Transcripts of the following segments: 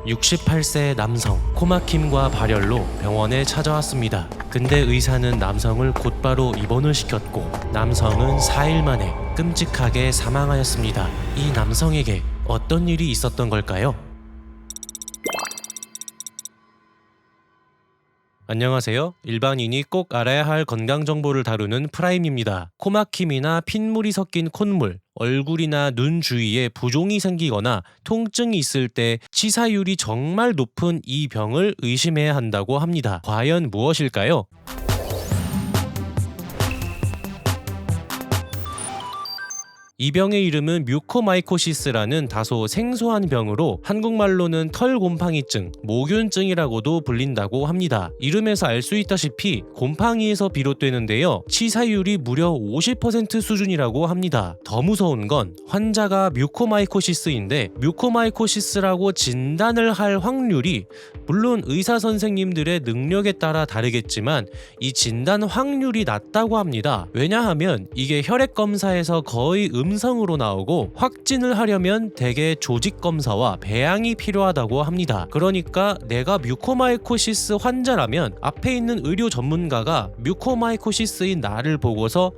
68세 남성 코막힘과 발열로 병원에 찾아왔습니다. 근데 의사는 남성을 곧바로 입원을 시켰고 남성은 4일 만에 끔찍하게 사망하였습니다. 이 남성에게 어떤 일이 있었던 걸까요? 안녕하세요. 일반인이 꼭 알아야 할 건강 정보를 다루는 프라임입니다. 코막힘이나 핏물이 섞인 콧물, 얼굴이나 눈 주위에 부종이 생기거나 통증이 있을 때 치사율이 정말 높은 이 병을 의심해야 한다고 합니다. 과연 무엇일까요? 이 병의 이름은 뮤코마이코시스라는 다소 생소한 병으로 한국말로는 털곰팡이증, 모균증이라고도 불린다고 합니다. 이름에서 알 수 있다시피 곰팡이에서 비롯되는데요. 치사율이 무려 50% 수준이라고 합니다. 더 무서운 건 환자가 뮤코마이코시스인데 뮤코마이코시스라고 진단을 할 확률이 물론 의사 선생님들의 능력에 따라 다르겠지만 이 진단 확률이 낮다고 합니다. 왜냐하면 이게 혈액 검사에서 거의 음성으로 나오고 확진을 하려면 대개 조직 검사와 배양이 필요하다고 합니다. 그러니까 내가 뮤코마이코시스 환자라면 앞에 있는 의료 전문가가 뮤코마이코시스인 나를 보고서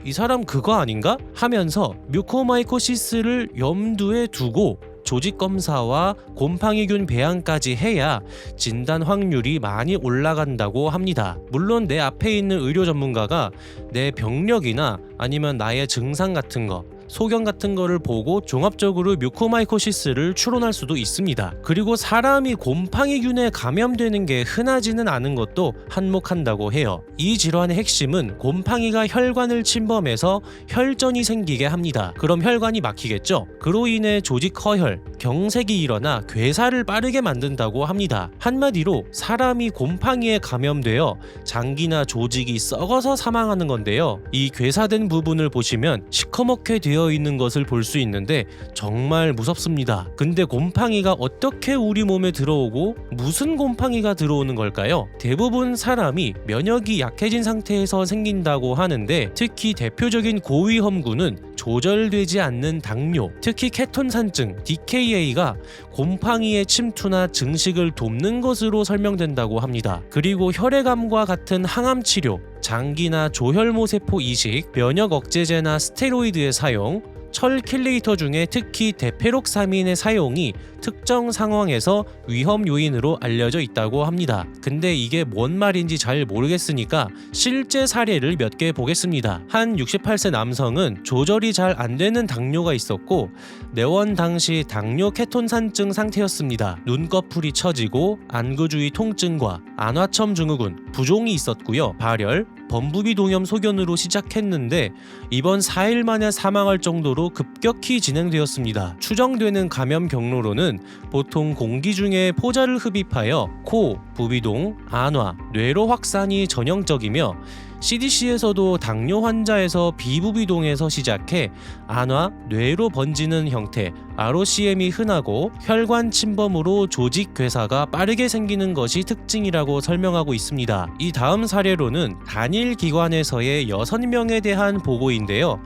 이 사람 그거 아닌가? 하면서 뮤코마이코시스를 염두에 두고 조직 검사와 곰팡이균 배양까지 해야 진단 확률이 많이 올라간다고 합니다. 물론 내 앞에 있는 의료 전문가가 내 병력이나 아니면 나의 증상 같은 거, 소견 같은 거를 보고 종합적으로 뮤코마이코시스를 추론할 수도 있습니다. 그리고 사람이 곰팡이균에 감염되는 게 흔하지는 않은 것도 한몫한다고 해요. 이 질환의 핵심은 곰팡이가 혈관을 침범해서 혈전이 생기게 합니다. 그럼 혈관이 막히겠죠? 그로 인해 조직 허혈, 경색이 일어나 괴사를 빠르게 만든다고 합니다. 한마디로 사람이 곰팡이에 감염되어 장기나 조직이 썩어서 사망하는 건데요. 이 괴사된 부분을 보시면 시커멓게 되어 있는 것을 볼 수 있는데 정말 무섭습니다. 근데 곰팡이가 어떻게 우리 몸에 들어오고 무슨 곰팡이가 들어오는 걸까요? 대부분 사람이 면역이 약해진 상태에서 생긴다고 하는데 특히 대표적인 고위험군은 조절되지 않는 당뇨, 특히 케톤산증 DKA가 곰팡이의 침투나 증식을 돕는 것으로 설명된다고 합니다. 그리고 혈액암과 같은 항암 치료, 장기나 조혈모 세포 이식, 면역 억제제나 스테로이드의 사용, 철 킬레이터 중에 특히 데페록사민의 사용이 특정 상황에서 위험 요인으로 알려져 있다고 합니다. 근데 이게 뭔 말인지 잘 모르겠으니까 실제 사례를 몇 개 보겠습니다. 한 68세 남성은 조절이 잘 안 되는 당뇨가 있었고 내원 당시 당뇨 케톤산증 상태였습니다. 눈꺼풀이 처지고 안구 주위 통증과 안화첨 증후군, 부종이 있었고요. 발열, 범부비 동염 소견으로 시작했는데 이번 4일 만에 사망할 정도로 급격히 진행되었습니다. 추정되는 감염 경로로는 보통 공기 중에 포자를 흡입하여 코, 부비동, 안화, 뇌로 확산이 전형적이며 CDC에서도 당뇨 환자에서 비부비동에서 시작해 안화, 뇌로 번지는 형태 ROCM이 흔하고 혈관 침범으로 조직 괴사가 빠르게 생기는 것이 특징이라고 설명하고 있습니다. 이 다음 사례로는 단일 기관에서의 6명에 대한 보고인데요.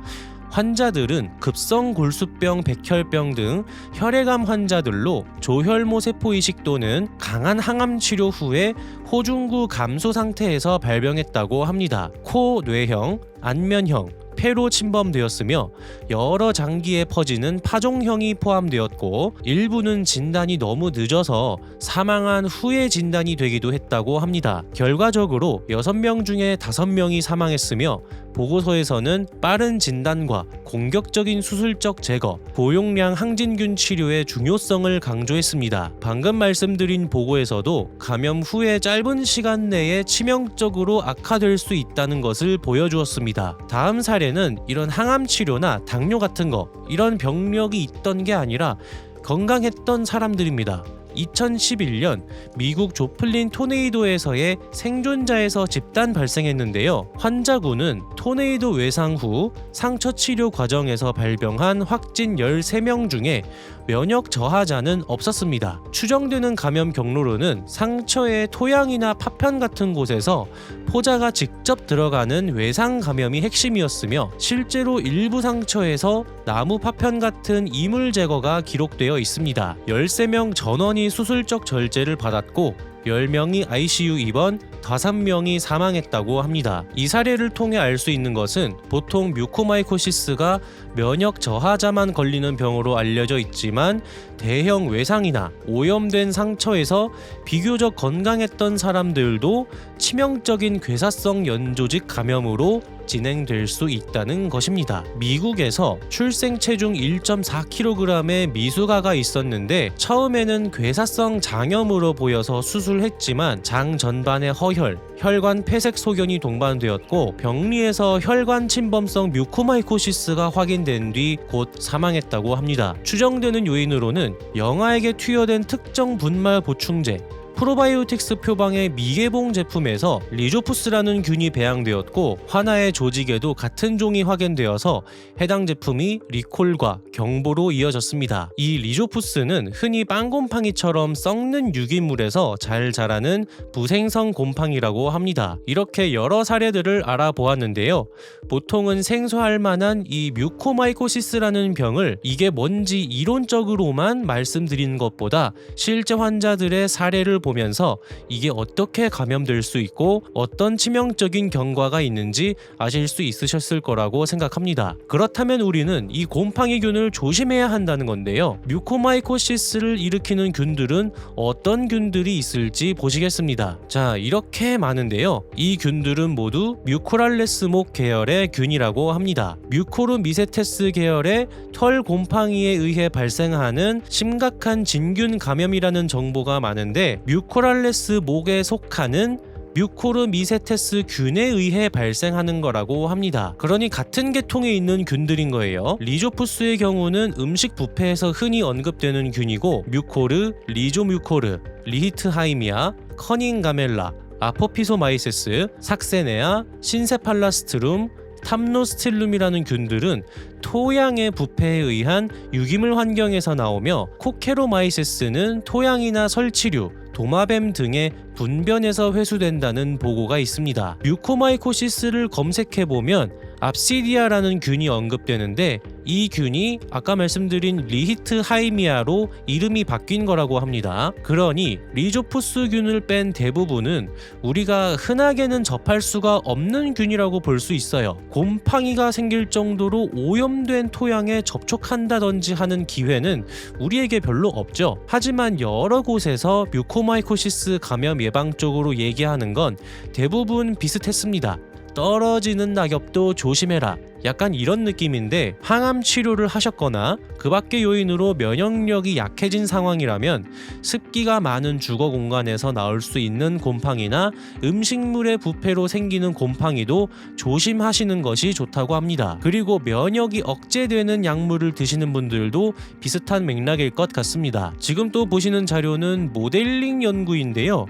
환자들은 급성골수병, 백혈병 등 혈액암 환자들로 조혈모 세포 이식 또는 강한 항암 치료 후에 호중구 감소 상태에서 발병했다고 합니다. 코, 뇌형, 안면형, 폐로 침범되었으며 여러 장기에 퍼지는 파종형이 포함되었고 일부는 진단이 너무 늦어서 사망한 후에 진단이 되기도 했다고 합니다. 결과적으로 6명 중에 5명이 사망했으며 보고서에서는 빠른 진단과 공격적인 수술적 제거, 고용량 항진균 치료의 중요성을 강조했습니다. 방금 말씀드린 보고에서도 감염 후에 짧은 시간 내에 치명적으로 악화될 수 있다는 것을 보여주었습니다. 다음 사례는 이런 항암 치료나 당뇨 같은 거, 이런 병력이 있던 게 아니라 건강했던 사람들입니다. 2011년 미국 조플린 토네이도에서의 생존자에서 집단 발생했는데요. 환자군은 토네이도 외상 후 상처 치료 과정에서 발병한 확진 13명 중에 면역 저하자는 없었습니다. 추정되는 감염 경로로는 상처의 토양이나 파편 같은 곳에서 포자가 직접 들어가는 외상 감염이 핵심이었으며 실제로 일부 상처에서 나무 파편 같은 이물 제거가 기록되어 있습니다. 13명 전원이 수술적 절제를 받았고 10명이 ICU 입원, 5명이 사망했다고 합니다. 이 사례를 통해 알 수 있는 것은 보통 뮤코마이코시스가 면역 저하자만 걸리는 병으로 알려져 있지만 대형 외상이나 오염된 상처에서 비교적 건강했던 사람들도 치명적인 괴사성 연조직 감염으로 진행될 수 있다는 것입니다. 미국에서 출생 체중 1.4kg의 미숙아가 있었는데 처음에는 괴사성 장염으로 보여서 수술했지만 장 전반에 허혈, 혈관 폐색 소견이 동반되었고 병리에서 혈관 침범성 뮤코마이코시스가 확인된 뒤 곧 사망했다고 합니다. 추정되는 요인으로는 영아에게 투여된 특정 분말 보충제, 프로바이오틱스 표방의 미개봉 제품에서 리조푸스라는 균이 배양되었고 하나의 조직에도 같은 종이 확인되어서 해당 제품이 리콜과 경보로 이어졌습니다. 이 리조푸스는 흔히 빵곰팡이처럼 썩는 유기물에서 잘 자라는 부생성 곰팡이라고 합니다. 이렇게 여러 사례들을 알아보았는데요. 보통은 생소할 만한 이 뮤코마이코시스라는 병을 이게 뭔지 이론적으로만 말씀드리는 것보다 실제 환자들의 사례를 보면서 이게 어떻게 감염될 수 있고 어떤 치명적인 경과가 있는지 아실 수 있으셨을 거라고 생각합니다. 그렇다면 우리는 이 곰팡이균을 조심해야 한다는 건데요. 뮤코마이코시스를 일으키는 균들은 어떤 균들이 있을지 보시겠습니다. 자, 이렇게 많은데요. 이 균들은 모두 뮤코랄레스목 계열의 균이라고 합니다. 뮤코르미세테스 계열의 털 곰팡이에 의해 발생하는 심각한 진균 감염이라는 정보가 많은데 뮤코랄레스 목에 속하는 뮤코르미세테스 균에 의해 발생하는 거라고 합니다. 그러니 같은 계통에 있는 균들인 거예요. 리조푸스의 경우는 음식 뷔페에서 흔히 언급되는 균이고 뮤코르, 리조뮤코르, 리히트하이미아, 커닝가멜라, 아포피소마이세스, 삭세네아, 신세팔라스트룸, 탐노스틸룸이라는 균들은 토양의 부패에 의한 유기물 환경에서 나오며 코케로마이세스는 토양이나 설치류, 도마뱀 등의 분변에서 회수된다는 보고가 있습니다. 뮤코마이코시스를 검색해보면 압시디아라는 균이 언급되는데 이 균이 아까 말씀드린 리히트하이미아로 이름이 바뀐 거라고 합니다. 그러니 리조푸스균을 뺀 대부분은 우리가 흔하게는 접할 수가 없는 균이라고 볼 수 있어요. 곰팡이가 생길 정도로 오염된 토양에 접촉한다든지 하는 기회는 우리에게 별로 없죠. 하지만 여러 곳에서 뮤코마이코시스 감염 예방 쪽으로 얘기하는 건 대부분 비슷했습니다. 떨어지는 낙엽도 조심해라. 약간 이런 느낌인데 항암 치료를 하셨거나 그 밖의 요인으로 면역력이 약해진 상황이라면 습기가 많은 주거 공간에서 나올 수 있는 곰팡이나 음식물의 부패로 생기는 곰팡이도 조심하시는 것이 좋다고 합니다. 그리고 면역이 억제되는 약물을 드시는 분들도 비슷한 맥락일 것 같습니다. 지금 또 보시는 자료는 모델링 연구인데요.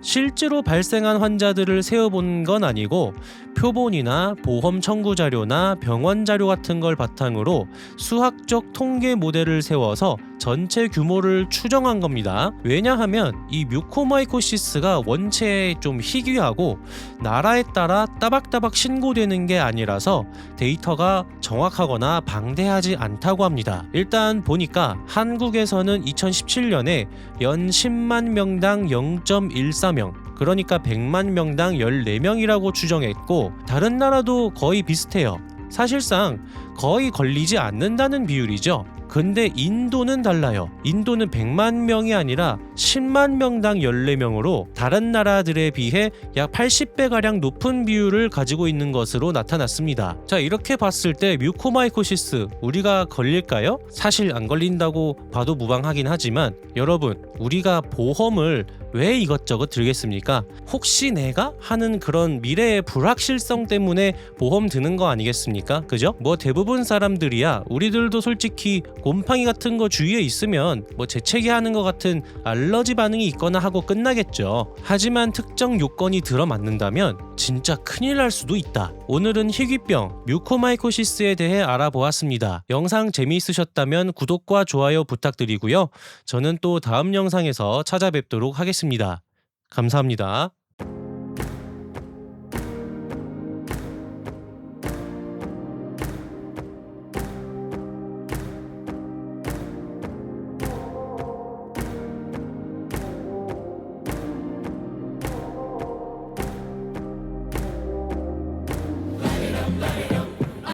실제로 발생한 환자들을 세어본 건 아니고 표본이나 보험 청구 자료나 병원 자료 같은 걸 바탕으로 수학적 통계 모델을 세워서 전체 규모를 추정한 겁니다. 왜냐하면 이 뮤코마이코시스가 원체 좀 희귀하고 나라에 따라 따박따박 신고되는 게 아니라서 데이터가 정확하거나 방대하지 않다고 합니다. 일단 보니까 한국에서는 2017년에 연 10만 명당 0.14명, 그러니까 100만 명당 14명이라고 추정했고 다른 나라도 거의 비슷해요. 사실상 거의 걸리지 않는다는 비율이죠. 근데 인도는 달라요. 인도는 100만 명이 아니라 10만 명당 14명으로 다른 나라들에 비해 약 80배가량 높은 비율을 가지고 있는 것으로 나타났습니다. 자, 이렇게 봤을 때 뮤코마이코시스 우리가 걸릴까요? 사실 안 걸린다고 봐도 무방하긴 하지만 여러분, 우리가 보험을 왜 이것저것 들겠습니까? 혹시 내가 하는 그런 미래의 불확실성 때문에 보험 드는 거 아니겠습니까? 그죠? 뭐 대부분 사람들이야, 우리들도 솔직히 곰팡이 같은 거 주위에 있으면 뭐 재채기 하는 것 같은 알러지 반응이 있거나 하고 끝나겠죠. 하지만 특정 요건이 들어맞는다면 진짜 큰일 날 수도 있다. 오늘은 희귀병 뮤코마이코시스에 대해 알아보았습니다. 영상 재미있으셨다면 구독과 좋아요 부탁드리고요. 저는 또 다음 영상에서 찾아뵙도록 하겠습니다. 감사합니다.